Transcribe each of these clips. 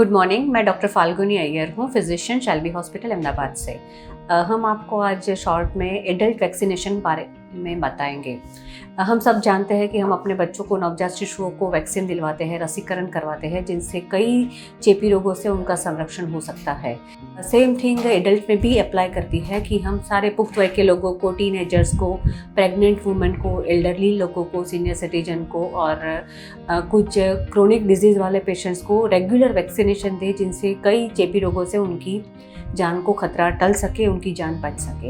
Good morning, मैं doctor Falguni Iyer हूँ, physician Shalby hospital Ahmedabad से। हम आपको आज शॉर्ट में एडल्ट वैक्सीनेशन बारे में बताएंगे। हम सब जानते हैं कि हम अपने बच्चों को, नवजात शिशुओं को वैक्सीन दिलवाते हैं, रसीकरण करवाते हैं, जिनसे कई चेपी रोगों से उनका संरक्षण हो सकता है। सेम थिंग एडल्ट में भी अप्लाई करती है कि हम सारे पुख्त वय के लोगों को, टीनेजर्स को, प्रेग्नेंट वुमेन को, एल्डरली लोगों को, सीनियर सिटीजन को और कुछ क्रोनिक डिजीज़ वाले पेशेंट्स को रेगुलर वैक्सीनेशन दें, जिनसे कई चेपी रोगों से उनकी जान को खतरा टल सके, उनकी जान बच सके।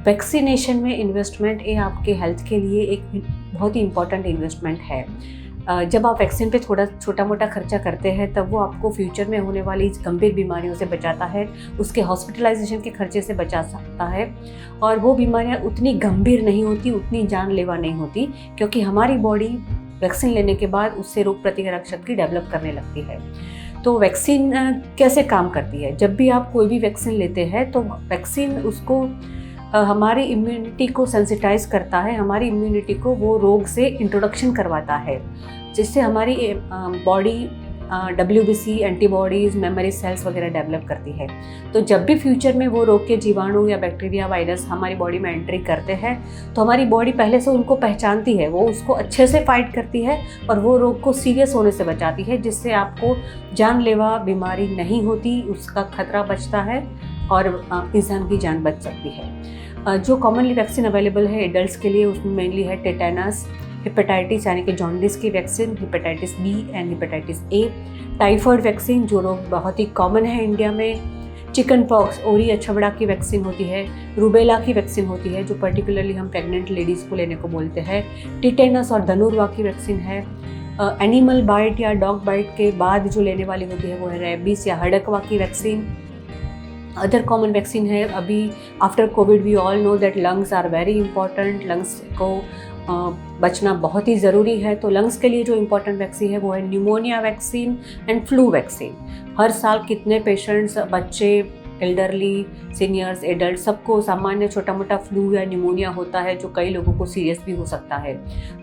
वैक्सीनेशन में इन्वेस्टमेंट ये आपके हेल्थ के लिए एक बहुत ही इम्पॉर्टेंट इन्वेस्टमेंट है। जब आप वैक्सीन पे थोड़ा छोटा मोटा खर्चा करते हैं, तब वो आपको फ्यूचर में होने वाली गंभीर बीमारियों से बचाता है, उसके हॉस्पिटलाइजेशन के खर्चे से बचा सकता है। और वो बीमारियाँ उतनी गंभीर नहीं होती, उतनी जानलेवा नहीं होती, क्योंकि हमारी बॉडी वैक्सीन लेने के बाद उससे रोग प्रतिकारक शक्ति डेवलप करने लगती है। तो वैक्सीन कैसे काम करती है? जब भी आप कोई भी वैक्सीन लेते हैं तो वैक्सीन उसको हमारी इम्यूनिटी को सेंसिटाइज करता है, हमारी इम्यूनिटी को वो रोग से इंट्रोडक्शन करवाता है, जिससे हमारी body WBC, antibodies, memory cells वगैरह डेवलप करती है। तो जब भी फ्यूचर में वो रोग के जीवाणु या बैक्टीरिया, वायरस हमारी बॉडी में एंट्री करते हैं, तो हमारी बॉडी पहले से उनको पहचानती है, वो उसको अच्छे से फाइट करती है और वो रोग को सीरियस होने से बचाती है, जिससे आपको जानलेवा बीमारी नहीं होती, उसका खतरा बचता है और इंसान की जान बच सकती है। जो कॉमनली वैक्सीन अवेलेबल है एडल्ट्स के लिए, उसमें मेनली है टेटेनस, हेपेटाइटिस यानी कि जॉन्डिस की vaccine, hepatitis B and hepatitis A, typhoid vaccine जो रोग बहुत ही कॉमन है इंडिया में, चिकन पॉक्स, ओरी अछबड़ा की वैक्सीन होती है, रूबेला की वैक्सीन होती है जो पर्टिकुलरली हम प्रेग्नेंट लेडीज़ को लेने को बोलते हैं, टिटेनस और धनुर्वा की वैक्सीन है। एनिमल बाइट या डॉग बाइट के बाद जो लेने वाली होती है वो है रेबीज या हड़कवा की वैक्सीन। अदर कॉमन वैक्सीन है, अभी after Covid we all know that lungs are very important, lungs को बचना बहुत ही ज़रूरी है। तो लंग्स के लिए जो इम्पॉर्टेंट वैक्सीन है वो है pneumonia vaccine and flu vaccine. हर साल कितने पेशेंट्स, बच्चे, एल्डरली, सीनियर्स, एडल्ट, सबको सामान्य छोटा मोटा फ्लू या न्यूमोनिया होता है, जो कई लोगों को सीरियस भी हो सकता है।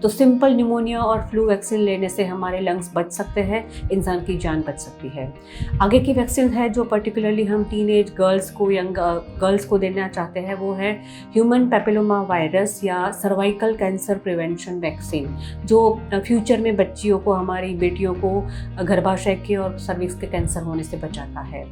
तो सिंपल न्यूमोनिया और फ्लू वैक्सीन लेने से हमारे लंग्स बच सकते हैं, इंसान की जान बच सकती है। आगे की वैक्सीन है जो पर्टिकुलरली हम टीनेज गर्ल्स को, यंग गर्ल्स को देना चाहते हैं, वो है ह्यूमन पैपिलोमा वायरस या सर्वाइकल कैंसर प्रिवेंशन वैक्सीन, जो फ्यूचर में बच्चियों को, हमारी बेटियों को गर्भाशय के और सर्विक्स के कैंसर होने से बचाता है।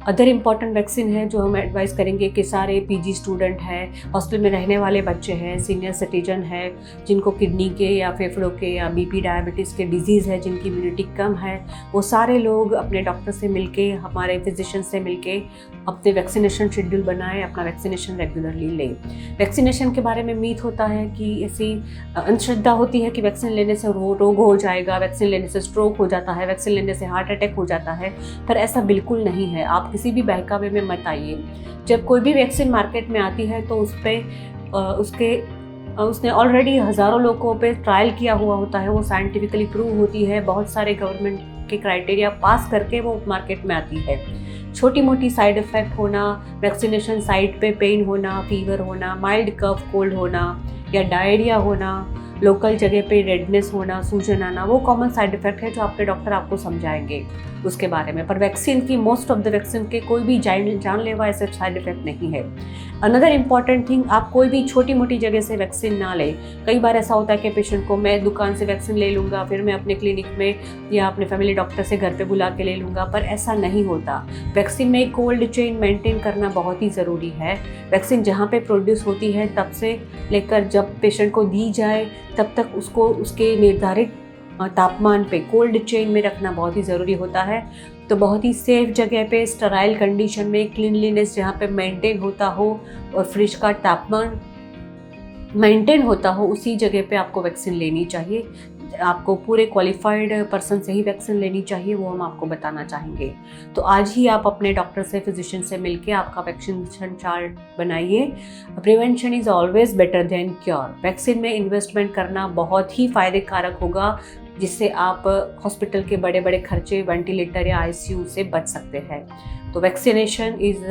अदर इम्पॉर्टेंट वैक्सीन है जो हम एडवाइस करेंगे कि सारे PG स्टूडेंट हैं, हॉस्टल में रहने वाले बच्चे हैं, सीनियर सिटीजन है, जिनको किडनी के या फेफड़ों के या BP, डायबिटीज़ के डिजीज़ है, जिनकी इम्यूनिटी कम है, वो सारे लोग अपने डॉक्टर से मिलके, हमारे फिजिशियन से मिलके अपने वैक्सीनेशन शेड्यूल बनाएं, अपना वैक्सीनेशन रेगुलरली लें। वैक्सीनेशन के बारे में मीथ होता है कि ऐसी अंधश्रद्धा होती है कि वैक्सीन लेने से रोग हो जाएगा, वैक्सीन लेने से स्ट्रोक हो जाता है, वैक्सीन लेने से हार्ट अटैक हो जाता है, पर ऐसा बिल्कुल नहीं है। आप किसी भी बहकावे में मत आइए। जब कोई भी वैक्सीन मार्केट में आती है तो उस पर उसने ऑलरेडी हज़ारों लोगों पे ट्रायल किया हुआ होता है, वो साइंटिफिकली प्रूव होती है, बहुत सारे गवर्नमेंट के क्राइटेरिया पास करके वो मार्केट में आती है। छोटी मोटी साइड इफ़ेक्ट होना, वैक्सीनेशन साइट पे पेन होना, फीवर होना, माइल्ड कफ कोल्ड होना या डायरिया होना, लोकल जगह पे रेडनेस होना, सूजन आना, वो कॉमन साइड इफ़ेक्ट है जो आपके डॉक्टर आपको समझाएंगे उसके बारे में। पर वैक्सीन की, मोस्ट ऑफ द वैक्सीन के कोई भी जानलेवा ऐसे साइड इफ़ेक्ट नहीं है। अनदर इम्पॉर्टेंट थिंग, आप कोई भी छोटी मोटी जगह से वैक्सीन ना लें। कई बार ऐसा होता है कि पेशेंट को मैं दुकान से वैक्सीन ले लूँगा, फिर मैं अपने क्लिनिक में या अपने फैमिली डॉक्टर से घर पे बुला के ले लूँगा, पर ऐसा नहीं होता। वैक्सीन में कोल्ड चेन मेंटेन करना बहुत ही ज़रूरी है। वैक्सीन जहाँ पे प्रोड्यूस होती है तब से लेकर जब पेशेंट को दी जाए तब तक उसको उसके निर्धारित तापमान पे कोल्ड चेन में रखना बहुत ही ज़रूरी होता है। तो बहुत ही सेफ जगह पे, स्टराइल कंडीशन में, क्लीनलीनेस जहाँ पे मेंटेन होता हो और फ्रिज का तापमान मेंटेन होता हो, उसी जगह पे आपको वैक्सीन लेनी चाहिए। आपको पूरे क्वालिफाइड पर्सन से ही वैक्सीन लेनी चाहिए, वो हम आपको बताना चाहेंगे। तो आज ही आप अपने डॉक्टर से, फिजिशियन से मिलके आपका वैक्सीनेशन चार्ट बनाइए। Prevention is always better than cure. Vaccine में इन्वेस्टमेंट करना बहुत ही फ़ायदे कारक होगा, जिससे आप हॉस्पिटल के बड़े बड़े खर्चे, वेंटिलेटर या ICU से बच सकते हैं। तो vaccination is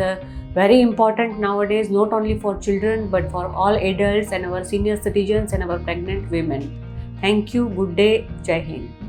very important nowadays, not only for children but for all adults and our senior citizens and our pregnant women. Thank you. Good day. Jai Hind.